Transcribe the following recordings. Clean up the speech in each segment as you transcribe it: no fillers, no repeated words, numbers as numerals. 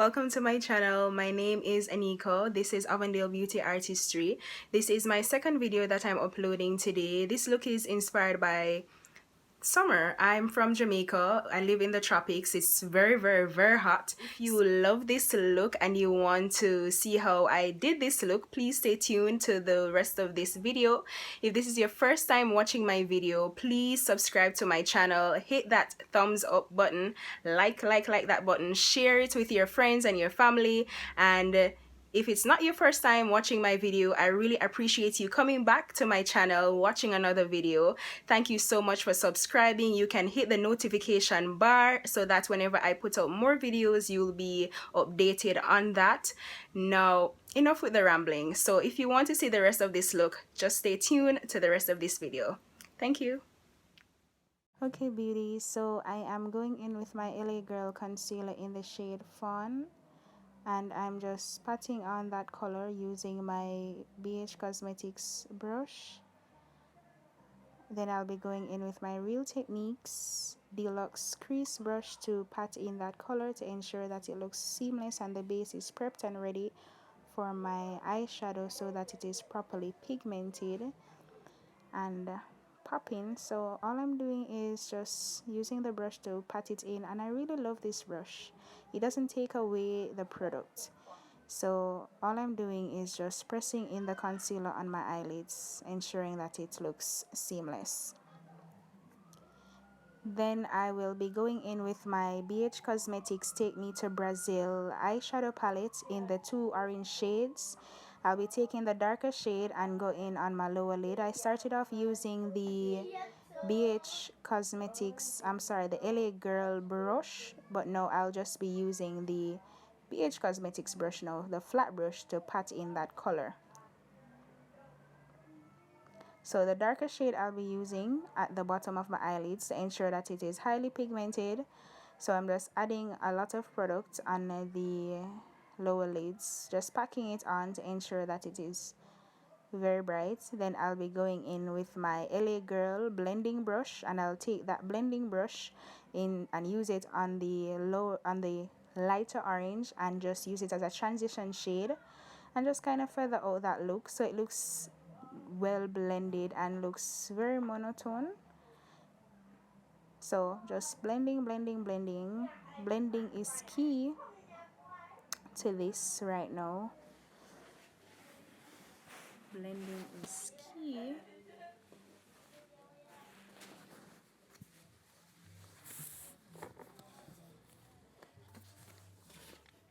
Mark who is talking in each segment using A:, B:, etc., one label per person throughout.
A: welcome to my channel. My name is Aniko. This is Avondale Beauty Artistry. This is my second video that I'm uploading today. This look is inspired by summer. I'm from Jamaica. I live in the tropics. It's very hot. If you love this look and you want to see how I did this look, please stay tuned to the rest of this video. If this is your first time watching my video, please subscribe to my channel, hit that thumbs up button, like that button, share it with your friends and your family, and if it's not your first time watching my video, I really appreciate you coming back to my channel, watching another video. Thank you so much for subscribing. You can hit the notification bar so that whenever I put out more videos, you'll be updated on that. Now, enough with the rambling. So if you want to see the rest of this look, just stay tuned to the rest of this video. Thank you. Okay, beauty, so I am going in with my LA Girl concealer in the shade Fawn, and I'm just patting on that color using my BH Cosmetics brush. Then I'll be going in with my Real Techniques Deluxe Crease brush to pat in that color to ensure that it looks seamless and the base is prepped and ready for my eyeshadow so that it is properly pigmented and popping. So all I'm doing is just using the brush to pat it in, and I really love this brush. It doesn't take away the product. So all I'm doing is just pressing in the concealer on my eyelids, ensuring that it looks seamless. Then I will be going in with my BH Cosmetics Take Me to Brazil eyeshadow palette in the two orange shades. I'll be taking the darker shade and go in on my lower lid. I started off using the the LA Girl brush, but no, I'll just be using the BH Cosmetics brush now, the flat brush, to pat in that color. So the darker shade I'll be using at the bottom of my eyelids to ensure that it is highly pigmented. So I'm just adding a lot of product on the lower lids, just packing it on to ensure that it is very bright. Then I'll be going in with my LA Girl blending brush, and I'll take that blending brush in and use it on the lighter orange and just use it as a transition shade and just kind of feather out that look so it looks well blended and looks very monotone. So just blending. Blending is key to this right now. Blending is key.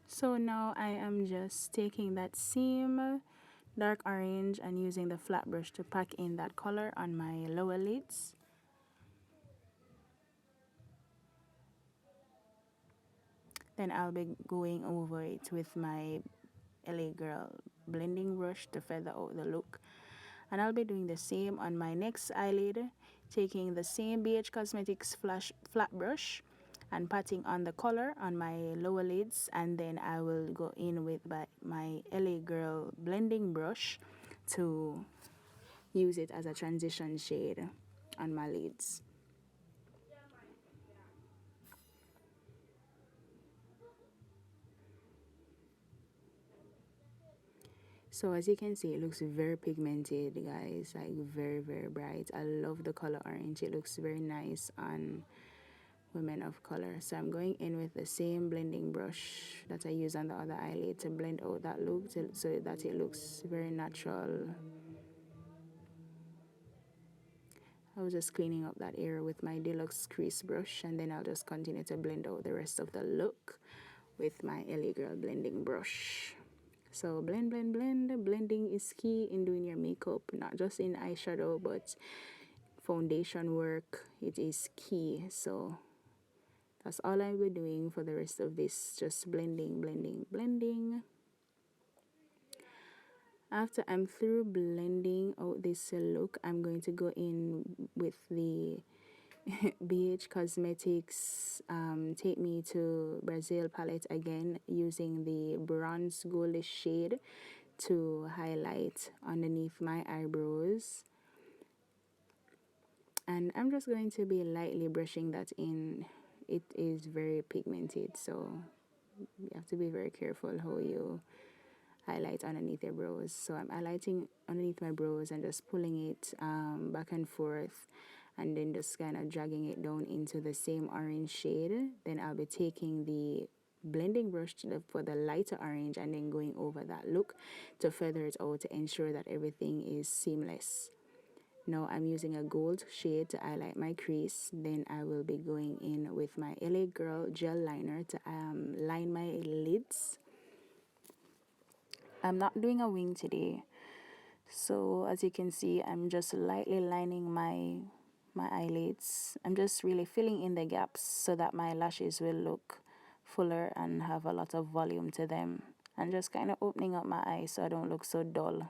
A: So now I am just taking that same dark orange and using the flat brush to pack in that color on my lower lids. Then I'll be going over it with my LA Girl blending brush to feather out the look. And I'll be doing the same on my next eyelid, taking the same BH Cosmetics flat brush and patting on the color on my lower lids, and then I will go in with my LA Girl blending brush to use it as a transition shade on my lids. So as you can see, it looks very pigmented, guys, like very bright. I love the color orange. It looks very nice on women of color. So I'm going in with the same blending brush that I use on the other eyelid to blend out that look so that it looks very natural. I was just cleaning up that area with my Deluxe Crease brush, and then I'll just continue to blend out the rest of the look with my LA Girl blending brush. So blend. Blending is key in doing your makeup, not just in eyeshadow, but foundation work. It is key. So that's all I'll be doing for the rest of this, just blending. After I'm through blending out this look, I'm going to go in with the BH Cosmetics Take Me to Brazil palette again, using the bronze goldish shade to highlight underneath my eyebrows. And I'm just going to be lightly brushing that in. It is very pigmented, so you have to be very careful how you highlight underneath your brows. So I'm highlighting underneath my brows and just pulling it back and forth, and then just kind of dragging it down into the same orange shade. Then I'll be taking the blending brush for the lighter orange and then going over that look to feather it out to ensure that everything is seamless. Now I'm using a gold shade to highlight my crease. Then I will be going in with my LA Girl gel liner to line my lids. I'm not doing a wing today. So as you can see, I'm just lightly lining my eyelids. I'm just really filling in the gaps so that my lashes will look fuller and have a lot of volume to them. And just kind of opening up my eyes so I don't look so dull.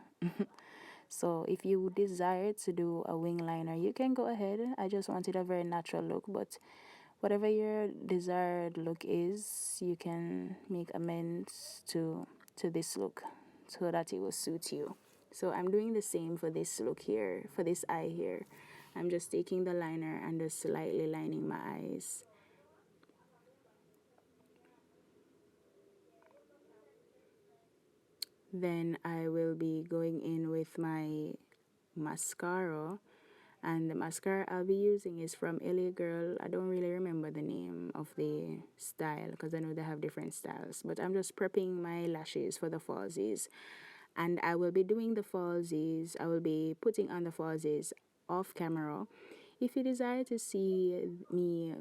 A: So if you desire to do a wing liner, you can go ahead. I just wanted a very natural look, but whatever your desired look is, you can make amends to this look so that it will suit you. So I'm doing the same for this look here, for this eye here. I'm just taking the liner and just slightly lining my eyes. Then I will be going in with my mascara, and the mascara I'll be using is from LA Girl. I don't really remember the name of the style because I know they have different styles, but I'm just prepping my lashes for the falsies, and I will be doing the falsies. I will be putting on the falsies off camera. If you desire to see me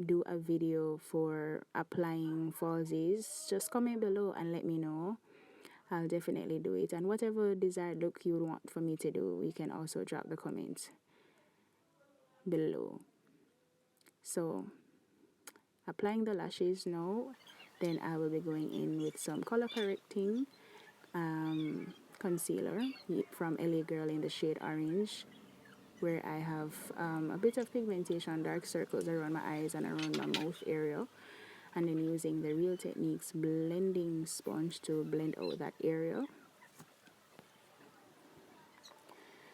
A: do a video for applying falsies, just comment below and let me know. I'll definitely do it. And whatever desired look you want for me to do, you can also drop the comment below. So, applying the lashes now, then I will be going in with some color correcting concealer from LA Girl in the shade orange, where I have a bit of pigmentation, dark circles around my eyes and around my mouth area. And then using the Real Techniques blending sponge to blend out that area.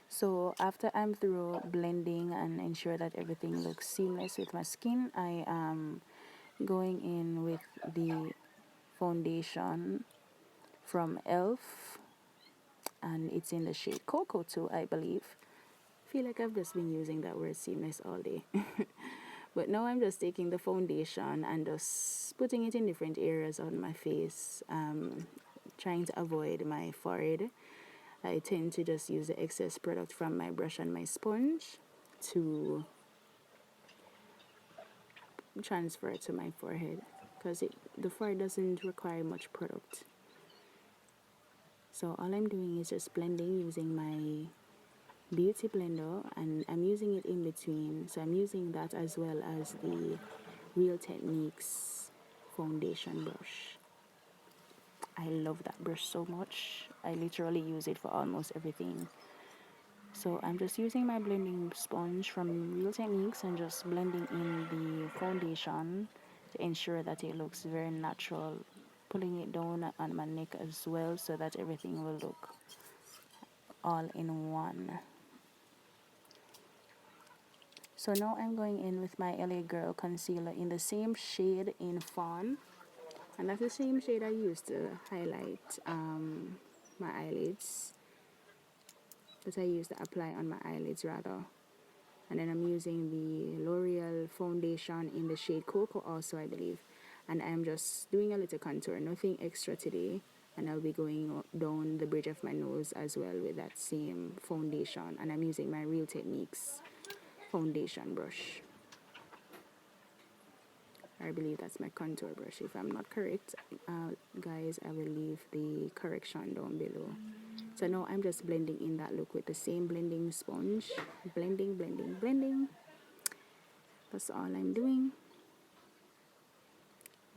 A: So after I'm through blending and ensure that everything looks seamless with my skin, I am going in with the foundation from ELF, and it's in the shade Cocoa too, I believe. I feel like I've just been using that word seamless all day. But now I'm just taking the foundation and just putting it in different areas on my face, trying to avoid my forehead. I tend to just use the excess product from my brush and my sponge to transfer it to my forehead because the forehead doesn't require much product. So all I'm doing is just blending using my beauty blender, and I'm using it in between. So I'm using that as well as the Real Techniques foundation brush. I love that brush so much. I literally use it for almost everything. So I'm just using my blending sponge from Real Techniques and just blending in the foundation to ensure that it looks very natural. Pulling it down on my neck as well so that everything will look all in one. So now I'm going in with my LA Girl concealer in the same shade in Fawn. And that's the same shade I used to highlight my eyelids. That I used to apply on my eyelids rather. And then I'm using the L'Oreal foundation in the shade Cocoa also, I believe. And I'm just doing a little contour, nothing extra today. And I'll be going down the bridge of my nose as well with that same foundation. And I'm using my Real Techniques foundation brush. I believe that's my contour brush. If I'm not correct, guys, I will leave the correction down below. So now I'm just blending in that look with the same blending sponge. Blending, blending, blending. That's all I'm doing.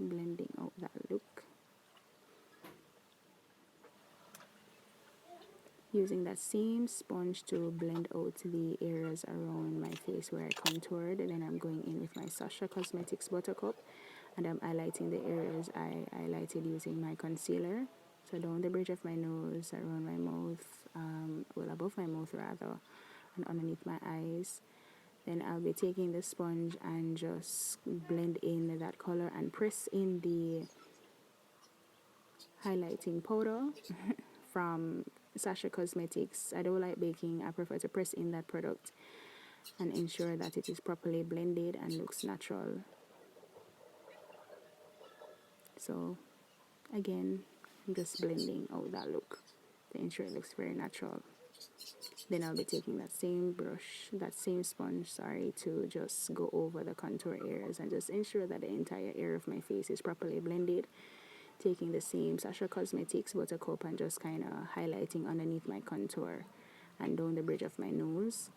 A: Blending out that look. Using that same sponge to blend out the areas around my face where I contoured. And then I'm going in with my Sasha Cosmetics Buttercup. And I'm highlighting the areas I highlighted using my concealer. So down the bridge of my nose, around my mouth, well above my mouth rather, and underneath my eyes. Then I'll be taking the sponge and just blend in that color and press in the
B: highlighting powder from Sasha Cosmetics. I don't like baking. I prefer to press in that product and ensure that it is properly blended and looks natural. So again, I'm just blending out that look to ensure it looks very natural. Then I'll be taking that same brush, that same sponge, sorry, to just go over the contour areas and just ensure that the entire area of my face is properly blended. Taking the same Sasha Cosmetics Buttercup and just kind of highlighting underneath my contour and down the bridge of my nose.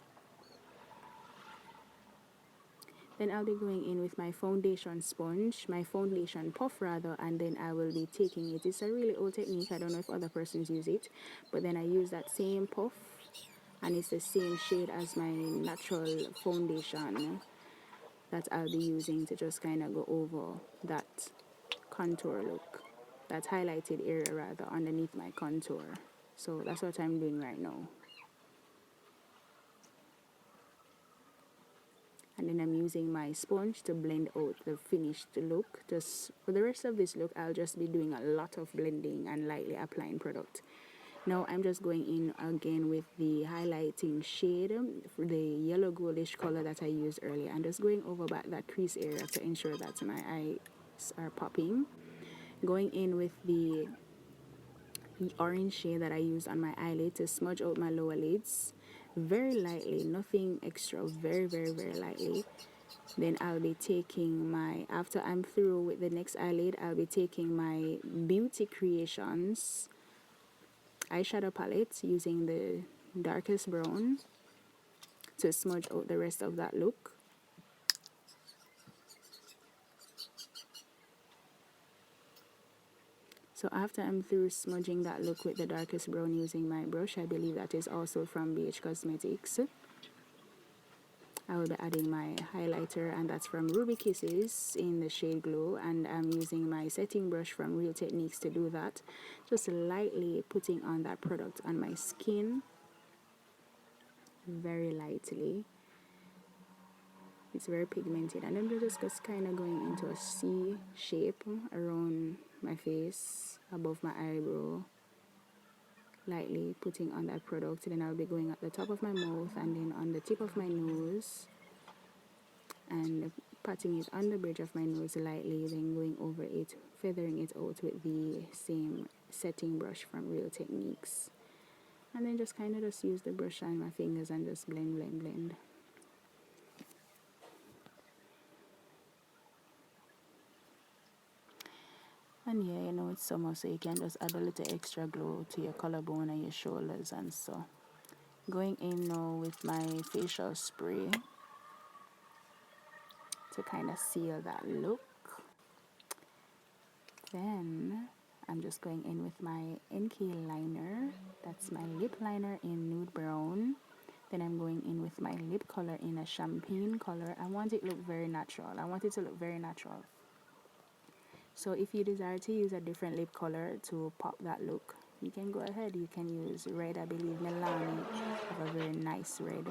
B: Then I'll be going in with my foundation sponge, my foundation puff rather, and then I will be taking it. It's a really old technique. I don't know if other persons use it, but then I use that same puff, and it's the same shade as my natural foundation that I'll be using to just kind of go over that contour look, that highlighted area rather, underneath my contour. So that's what I'm doing right now. And then I'm using my sponge to blend out the finished look. Just for the rest of this look, I'll just be doing a lot of blending and lightly applying product. Now I'm just going in again with the highlighting shade, for the yellow goldish color that I used earlier, and just going over back that crease area to ensure that my eyes are popping. Going in with the orange shade that I used on my eyelid to smudge out my lower lids very lightly, nothing extra, very, very, very lightly. Then I'll be taking my, after I'm through with the next eyelid, I'll be taking my Beauty Creations eyeshadow palette using the darkest brown to smudge out the rest of that look. So after I'm through smudging that look with the darkest brown using my brush, I believe that is also from BH Cosmetics, I will be adding my highlighter, and that's from Ruby Kisses in the shade Glow, and I'm using my setting brush from Real Techniques to do that. Just lightly putting on that product on my skin, very lightly. It's very pigmented, and I'm just kind of going into a C shape around my face, above my eyebrow, lightly putting on that product. Then I'll be going at the top of my mouth and then on the tip of my nose, and patting it on the bridge of my nose lightly, then going over it, feathering it out with the same setting brush from Real Techniques. And then just kind of just use the brush and my fingers and just blend, blend, blend. And yeah, you know it's summer, so you can just add a little extra glow to your collarbone and your shoulders and so. Going in now with my facial spray to kind of seal that look. Then I'm just going in with my NK liner. That's my lip liner in nude brown. Then I'm going in with my lip color in a champagne color. I want it to look very natural. I want it to look very natural. So if you desire to use a different lip color to pop that look, you can go ahead. You can use red. I believe Milani have a very nice red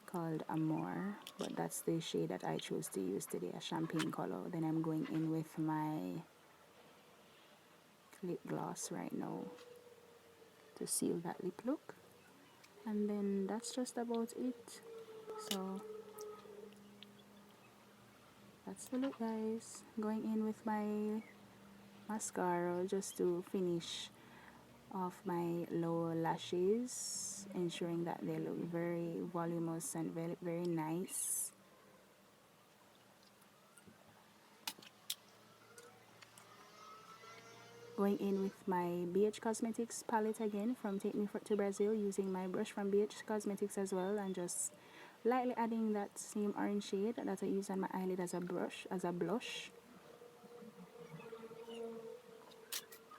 B: called Amore, but that's the shade that I chose to use today, a champagne color. Then I'm going in with my lip gloss right now to seal that lip look, and then that's just about it. So that's the look, guys. Going in with my mascara just to finish off my lower lashes, ensuring that they look very voluminous and very, very nice. Going in with my BH Cosmetics palette again from Take Me to Brazil, using my brush from BH Cosmetics as well, and just lightly adding that same orange shade that I use on my eyelid as a brush, as a blush,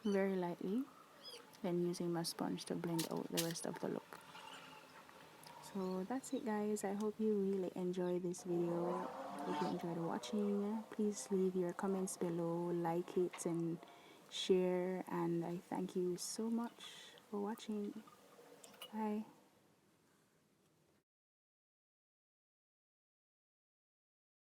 B: very lightly. Then using my sponge to blend out the rest of the look. So that's it, guys. I hope you really enjoy this video. If you enjoyed watching, please leave your comments below, like it and share, and I thank you so much for watching. Bye.